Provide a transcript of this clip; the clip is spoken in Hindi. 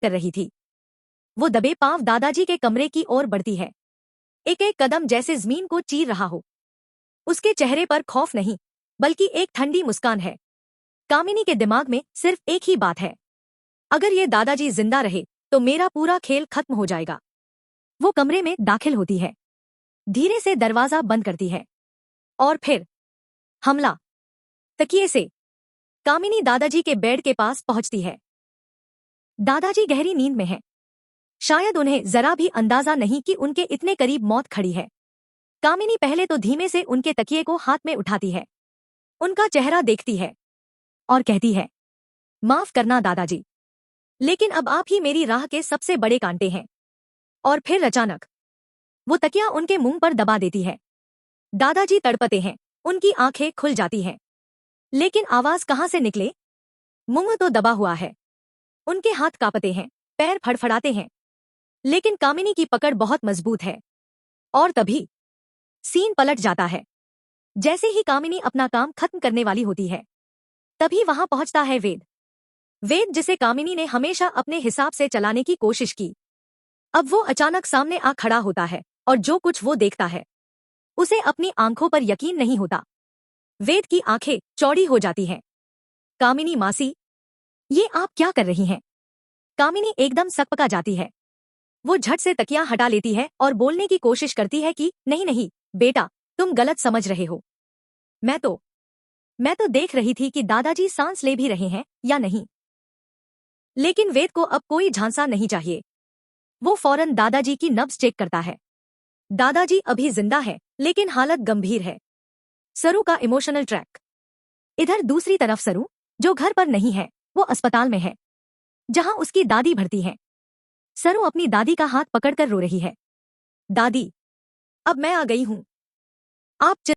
कर रही थी। वो दबे पांव दादाजी के कमरे की ओर बढ़ती है, एक एक कदम जैसे जमीन को चीर रहा हो। उसके चेहरे पर खौफ नहीं, बल्कि एक ठंडी मुस्कान है। कामिनी के दिमाग में सिर्फ एक ही बात है, अगर ये दादाजी जिंदा रहे तो मेरा पूरा खेल खत्म हो जाएगा। वो कमरे में दाखिल होती है, धीरे से दरवाजा बंद करती है, और फिर हमला। तकिए से कामिनी दादाजी के बेड के पास पहुंचती है। दादाजी गहरी नींद में हैं। शायद उन्हें जरा भी अंदाजा नहीं कि उनके इतने करीब मौत खड़ी है। कामिनी पहले तो धीमे से उनके तकिए को हाथ में उठाती है, उनका चेहरा देखती है और कहती है, माफ करना दादाजी, लेकिन अब आप ही मेरी राह के सबसे बड़े कांटे हैं। और फिर अचानक वो तकिया उनके मुंह पर दबा देती है। दादाजी तड़पते हैं, उनकी आंखें खुल जाती हैं, लेकिन आवाज कहां से निकले? मुंह तो दबा हुआ है। उनके हाथ कांपते हैं, पैर फड़फड़ाते हैं, लेकिन कामिनी की पकड़ बहुत मजबूत है। और तभी सीन पलट जाता है। जैसे ही कामिनी अपना काम खत्म करने वाली होती है, तभी वहां पहुंचता है वेद। वेद जिसे कामिनी ने हमेशा अपने हिसाब से चलाने की कोशिश की, अब वो अचानक सामने आ खड़ा होता है, और जो कुछ वो देखता है उसे अपनी आंखों पर यकीन नहीं होता। वेद की आंखें चौड़ी हो जाती हैं। कामिनी मासी, ये आप क्या कर रही हैं? कामिनी एकदम सकपका जाती है। वो झट से तकिया हटा लेती है और बोलने की कोशिश करती है कि नहीं नहीं बेटा, तुम गलत समझ रहे हो। मैं तो देख रही थी कि दादाजी सांस ले भी रहे हैं या नहीं। लेकिन वेद को अब कोई झांसा नहीं चाहिए। वो फौरन दादाजी की नब्ज चेक करता है। दादाजी अभी जिंदा है, लेकिन हालत गंभीर है। सरू का इमोशनल ट्रैक। इधर दूसरी तरफ सरू, जो घर पर नहीं है, वो अस्पताल में है, जहां उसकी दादी भर्ती है। सरू अपनी दादी का हाथ पकड़कर रो रही है। दादी, अब मैं आ गई हूं, आप